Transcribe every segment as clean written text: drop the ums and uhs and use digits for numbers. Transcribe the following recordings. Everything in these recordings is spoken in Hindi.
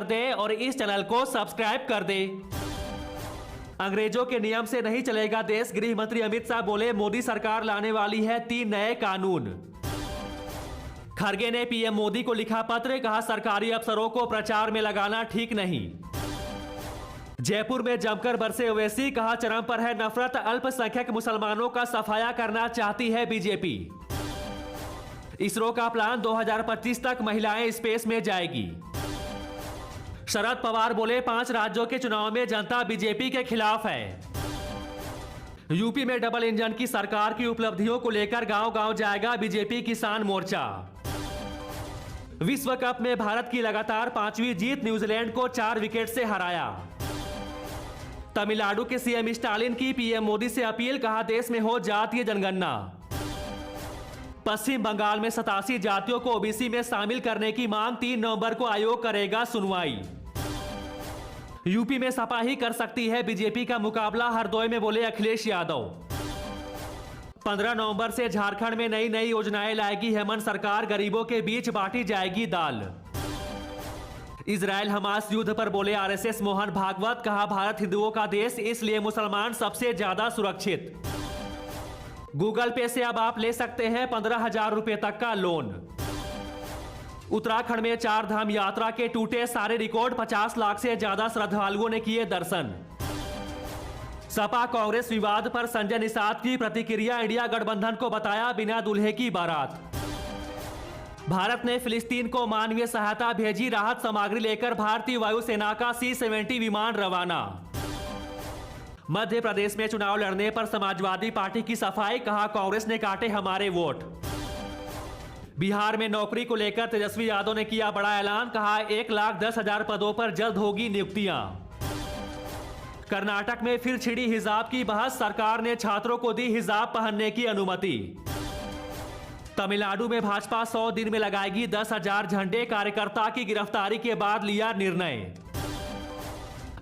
कर दे और इस चैनल को सब्सक्राइब कर दे। अंग्रेजों के नियम से नहीं चलेगा देश, गृह मंत्री अमित शाह बोले मोदी सरकार लाने वाली है 3 नए कानून। खड़गे ने पीएम मोदी को लिखा पत्र, कहा सरकारी अफसरों को प्रचार में लगाना ठीक नहीं। जयपुर में जमकर बरसे ओवैसी, कहा चरम पर है नफरत, अल्पसंख्यक मुसलमानों का सफाया करना चाहती है बीजेपी। इसरो का प्लान 2025 तक महिलाएं स्पेस में जाएगी। शरद पवार बोले 5 राज्यों के चुनाव में जनता बीजेपी के खिलाफ है। यूपी में डबल इंजन की सरकार की उपलब्धियों को लेकर गांव-गांव जाएगा बीजेपी किसान मोर्चा। विश्व कप में भारत की लगातार 5वीं जीत, न्यूजीलैंड को 4 विकेट से हराया। तमिलनाडु के सीएम स्टालिन की पीएम मोदी से अपील, कहा देश में हो जातीय जनगणना। पश्चिम बंगाल में 87 जातियों को ओबीसी में शामिल करने की मांग, 3 नवंबर को आयोग करेगा सुनवाई। यूपी में सपा ही कर सकती है बीजेपी का मुकाबला, हरदोई में बोले अखिलेश यादव। 15 नवंबर से झारखंड में नई नई योजनाएं लाएगी हेमंत सरकार, गरीबों के बीच बांटी जाएगी दाल। इजराइल हमास युद्ध पर बोले आरएसएस मोहन भागवत, कहा भारत हिंदुओं का देश, इसलिए मुसलमान सबसे ज्यादा सुरक्षित। गूगल पे से अब आप ले सकते हैं 15,000 रुपए तक का लोन। उत्तराखंड में 4 धाम यात्रा के टूटे सारे रिकॉर्ड, 50 लाख से ज्यादा श्रद्धालुओं ने किए दर्शन। सपा कांग्रेस विवाद पर संजय निषाद की प्रतिक्रिया, इंडिया गठबंधन को बताया बिना दूल्हे की बारात। भारत ने फिलिस्तीन को मानवीय सहायता भेजी, राहत सामग्री लेकर भारतीय वायुसेना का C-70 विमान रवाना। मध्य प्रदेश में चुनाव लड़ने पर समाजवादी पार्टी की सफाई, कहा कांग्रेस ने काटे हमारे वोट। बिहार में नौकरी को लेकर तेजस्वी यादव ने किया बड़ा ऐलान, कहा 1,10,000 पदों पर जल्द होगी नियुक्तियां। कर्नाटक में फिर छिड़ी हिजाब की बहस, सरकार ने छात्रों को दी हिजाब पहनने की अनुमति। तमिलनाडु में भाजपा 100 दिन में लगाएगी 10,000 झंडे, कार्यकर्ता की गिरफ्तारी के बाद लिया निर्णय।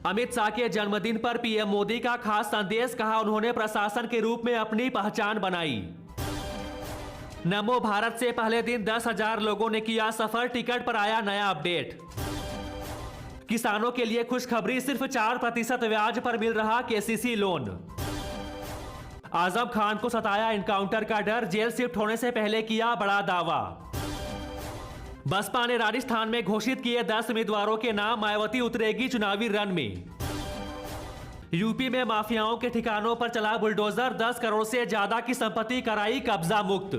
अमित शाह के जन्मदिन पर पीएम मोदी का खास संदेश, कहा उन्होंने प्रशासन के रूप में अपनी पहचान बनाई। नमो भारत से पहले दिन 10,000 लोगों ने किया सफर, टिकट पर आया नया अपडेट। किसानों के लिए खुशखबरी, सिर्फ 4% ब्याज पर मिल रहा केसीसी लोन। आजम खान को सताया एनकाउंटर का डर, जेल शिफ्ट होने से पहले किया बड़ा दावा। बसपा ने राजस्थान में घोषित किए 10 उम्मीदवारों के नाम, मायावती उतरेगी चुनावी रण में। यूपी में माफियाओं के ठिकानों पर चला बुलडोजर, 10 करोड़ से ज्यादा की संपत्ति कराई कब्जा मुक्त।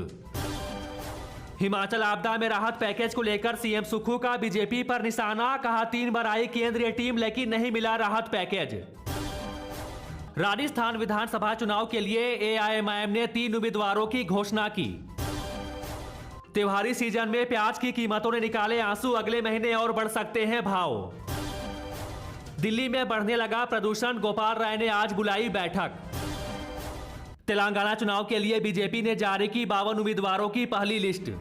हिमाचल आपदा में राहत पैकेज को लेकर सीएम सुक्खू का बीजेपी पर निशाना, कहा 3 बार आई केंद्रीय टीम लेकिन नहीं मिला राहत पैकेज। राजस्थान विधानसभा चुनाव के लिए एआईएमआईएम ने 3 उम्मीदवारों की घोषणा की। त्योहारी सीजन में प्याज की कीमतों ने निकाले आंसू, अगले महीने और बढ़ सकते हैं भाव। दिल्ली में बढ़ने लगा प्रदूषण, गोपाल राय ने आज बुलाई बैठक। तेलंगाना चुनाव के लिए बीजेपी ने जारी की 52 उम्मीदवारों की पहली लिस्ट।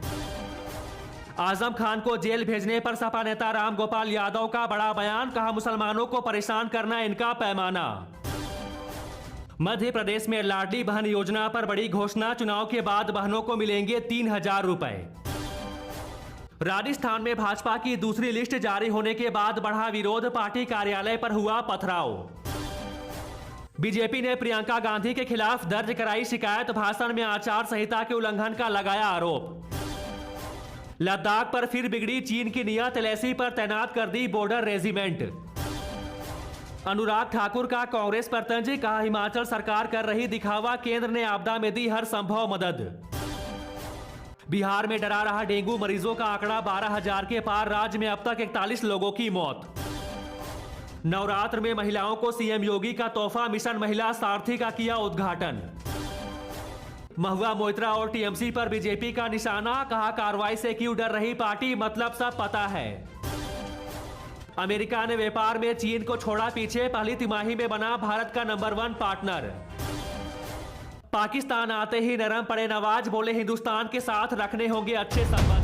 आजम खान को जेल भेजने पर सपा नेता राम गोपाल यादव का बड़ा बयान, कहा मुसलमानों को परेशान करना इनका पैमाना। मध्य प्रदेश में लाडली बहन योजना पर बड़ी घोषणा, चुनाव के बाद बहनों को मिलेंगे 3,000 रुपए। राजस्थान में भाजपा की दूसरी लिस्ट जारी होने के बाद बढ़ा विरोध, पार्टी कार्यालय पर हुआ पथराव। बीजेपी ने प्रियंका गांधी के खिलाफ दर्ज कराई शिकायत, भाषण में आचार संहिता के उल्लंघन का लगाया आरोप। लद्दाख पर फिर बिगड़ी चीन की नियत, एलएसी पर तैनात कर दी बॉर्डर रेजिमेंट। अनुराग ठाकुर का कांग्रेस पर तंज, कहा हिमाचल सरकार कर रही दिखावा, केंद्र ने आपदा में दी हर संभव मदद। बिहार में डरा रहा डेंगू मरीजों का आंकड़ा 12,000 के पार, राज्य में अब तक 41 लोगों की मौत। नवरात्र में महिलाओं को सीएम योगी का तोहफा, मिशन महिला सारथी का किया उद्घाटन। महुआ मोइत्रा और टीएमसी पर बीजेपी का निशाना, कहा कार्रवाई से क्यों डर रही पार्टी, मतलब सब पता है। अमेरिका ने व्यापार में चीन को छोड़ा पीछे, पहली तिमाही में बना भारत का नंबर 1 पार्टनर। पाकिस्तान आते ही नरम पड़े नवाज, बोले हिंदुस्तान के साथ रखने होंगे अच्छे संबंध।